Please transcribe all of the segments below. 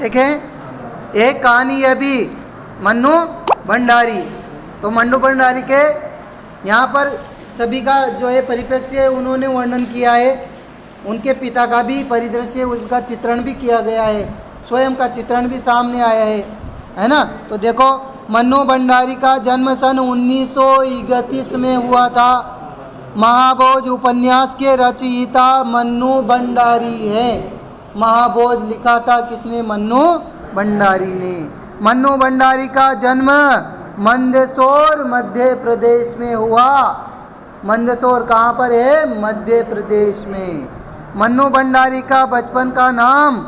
ठीक है। एक कहानी है भी मन्नू भंडारी। तो मन्नू भंडारी के यहाँ पर सभी का जो है परिप्रेक्ष्य उन्होंने वर्णन किया है। उनके पिता का भी परिदृश्य, उनका चित्रण भी किया गया है, स्वयं का चित्रण भी सामने आया है ना। तो देखो, मन्नू भंडारी का जन्म सन 1931 में हुआ था। महाभोज उपन्यास के रचयिता मन्नू भंडारी है। महाभोज लिखा था किसने? मन्नू भंडारी ने। मन्नू भंडारी का जन्म मंदसौर मध्य प्रदेश में हुआ। मंदसौर कहाँ पर है? मध्य प्रदेश में। मन्नू भंडारी का बचपन का नाम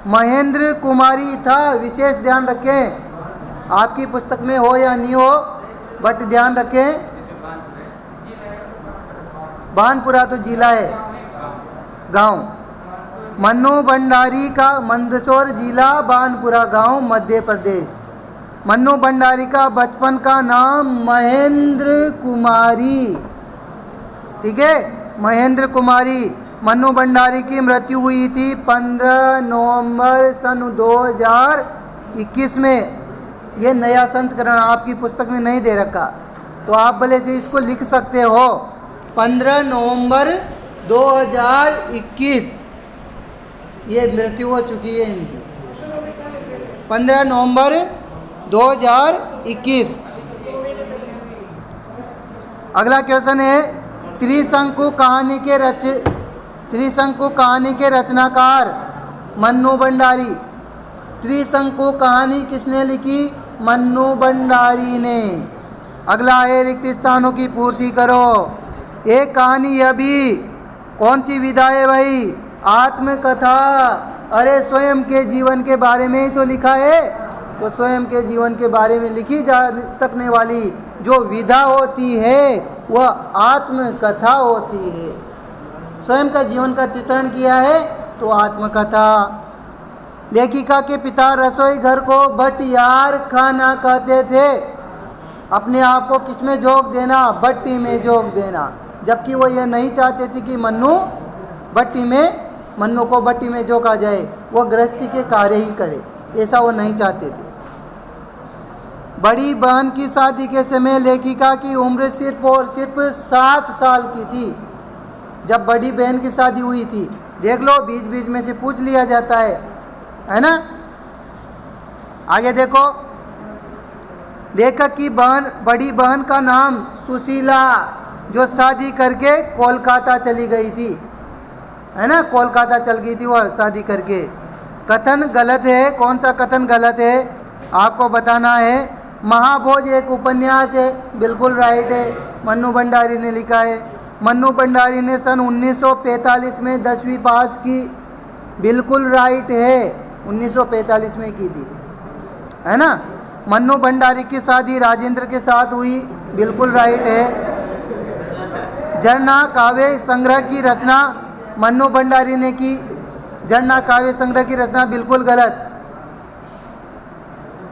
महेंद्र कुमारी था। विशेष ध्यान रखें, आपकी पुस्तक में हो या नहीं हो, बट ध्यान रखें, बानपुरा तो जिला है, गांव। मन्नू भंडारी का मंदसौर जिला, बानपुरा गांव, मध्य प्रदेश। मन्नू भंडारी का बचपन का नाम महेंद्र कुमारी, ठीक है, महेंद्र कुमारी। मन्नू भंडारी की मृत्यु हुई थी 15 नवंबर सन 2021 में। ये नया संस्करण आपकी पुस्तक में नहीं दे रखा, तो आप भले से इसको लिख सकते हो। 15 नवंबर 2021 ये मृत्यु हो चुकी है इनकी। 15 नवंबर 2021। अगला क्वेश्चन है, त्रिशंकु कहानी के रचनाकार मन्नू भंडारी। त्रिशंकु कहानी किसने लिखी? मन्नू भंडारी ने। अगला है, रिक्त स्थानों की पूर्ति करो। एक कहानी यह भी कौन सी विधा है भाई? आत्मकथा। अरे स्वयं के जीवन के बारे में ही तो लिखा है, तो स्वयं के जीवन के बारे में लिखी जा सकने वाली जो विधा होती है वह आत्मकथा होती है। स्वयं का जीवन का चित्रण किया है तो आत्मकथा। लेखिका के पिता रसोई घर को भटियार खाना कहते थे। अपने आप को किसमें झोंक देना? भट्टी में झोंक देना। जबकि वो ये नहीं चाहते थे कि मन्नू को भट्टी में झोंका जाए, वो गृहस्थी के कार्य ही करे, ऐसा वो नहीं चाहते थे। बड़ी बहन की शादी के समय लेखिका की उम्र सिर्फ और सिर्फ 7 साल की थी जब बड़ी बहन की शादी हुई थी। देख लो, बीच बीच में से पूछ लिया जाता है ना। आगे देखो, लेखक की बड़ी बहन का नाम सुशीला, जो शादी करके कोलकाता चली गई थी, है ना, कोलकाता चल गई थी वह शादी करके। कथन गलत है। कौन सा कथन गलत है आपको बताना है। महाभोज एक उपन्यास है, बिल्कुल राइट है, मन्नू भंडारी ने लिखा है। मन्नू भंडारी ने सन 1945 में 10वीं पास की, बिल्कुल राइट है, 1945 में की थी, है ना। मन्नू भंडारी की शादी राजेंद्र के साथ हुई, बिल्कुल राइट है। झरना काव्य संग्रह की रचना मन्नू भंडारी ने की। झरना काव्य संग्रह की रचना बिल्कुल गलत।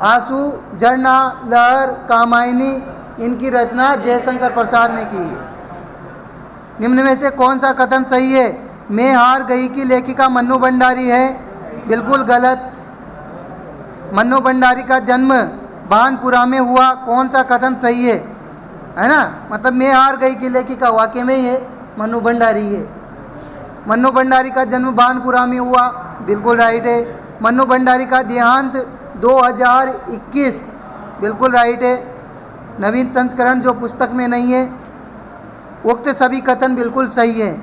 आंसू, झरना, लहर, कामायनी, इनकी रचना जयशंकर प्रसाद ने की है। निम्न में से कौन सा कथन सही है? मैं हार गई की लेखिका मन्नू भंडारी है, बिल्कुल गलत। मन्नू भंडारी का जन्म बानपुरा में हुआ, कौन सा कथन सही है ना। मतलब मैं हार गई की लेखिका वाकई में ही है, मन्नू भंडारी है। मन्नू भंडारी का जन्म बानपुरा में हुआ, बिल्कुल राइट है। मन्नू भंडारी का देहांत 2021, बिल्कुल राइट है। नवीन संस्करण जो पुस्तक में नहीं है, उक्त सभी कथन बिल्कुल सही है।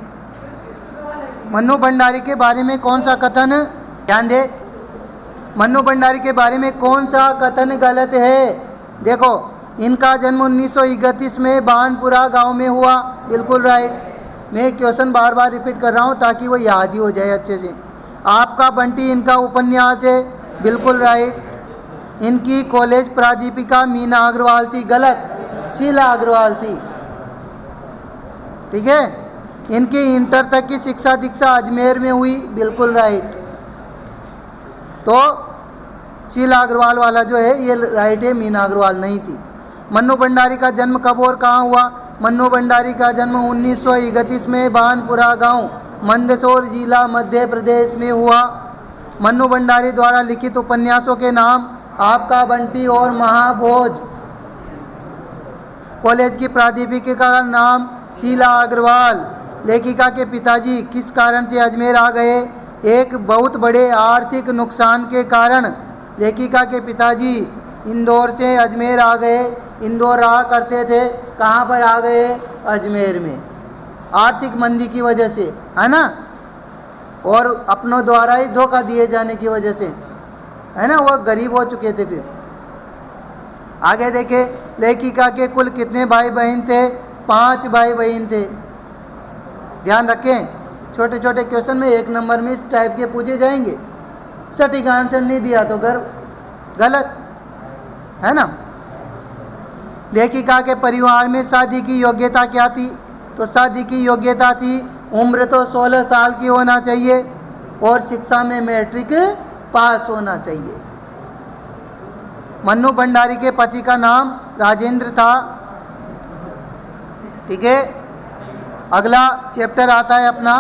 मन्नू भंडारी के बारे में कौन सा कथन, ध्यान दे, मन्नू भंडारी के बारे में कौन सा कथन गलत है? देखो, इनका जन्म 1931 में बानपुरा गांव में हुआ, बिल्कुल राइट। मैं क्वेश्चन बार बार रिपीट कर रहा हूँ ताकि वो याद ही हो जाए अच्छे से। आपका बंटी इनका उपन्यास है, बिल्कुल राइट। इनकी कॉलेज प्राध्यापिका मीना अग्रवाल थी, गलत, शीला अग्रवाल थी, ठीक है। इनकी इंटर तक की शिक्षा दीक्षा अजमेर में हुई, बिल्कुल राइट। तो शीला अग्रवाल वाला जो है ये राइट है, मीना अग्रवाल नहीं थी। मन्नू भंडारी का जन्म कब और कहाँ हुआ? मन्नू भंडारी का जन्म 1931 में बानपुरा गांव, मंदसौर जिला, मध्य प्रदेश में हुआ। मन्नू भंडारी द्वारा लिखित उपन्यासों के नाम आपका बंटी और महाभोज। कॉलेज की प्राध्यापिका का नाम शीला अग्रवाल। लेखिका के पिताजी किस कारण से अजमेर आ गए? एक बहुत बड़े आर्थिक नुकसान के कारण लेखिका के पिताजी इंदौर से अजमेर आ गए। इंदौर रहा करते थे, कहाँ पर आ गए? अजमेर में, आर्थिक मंदी की वजह से, है ना, और अपनों द्वारा ही धोखा दिए जाने की वजह से, है ना, वह गरीब हो चुके थे। फिर आगे देखे, लेखिका के कुल कितने भाई बहन थे? 5 भाई बहन थे। ध्यान रखें, छोटे छोटे क्वेश्चन में 1 नंबर में इस टाइप के पूछे जाएंगे। सटीक आंसर नहीं दिया तो गलत, है ना। लेखिका के परिवार में शादी की योग्यता क्या थी? तो शादी की योग्यता थी, उम्र तो 16 साल की होना चाहिए और शिक्षा में मैट्रिक पास होना चाहिए। मन्नू भंडारी के पति का नाम राजेंद्र था। ठीक है, अगला चैप्टर आता है अपना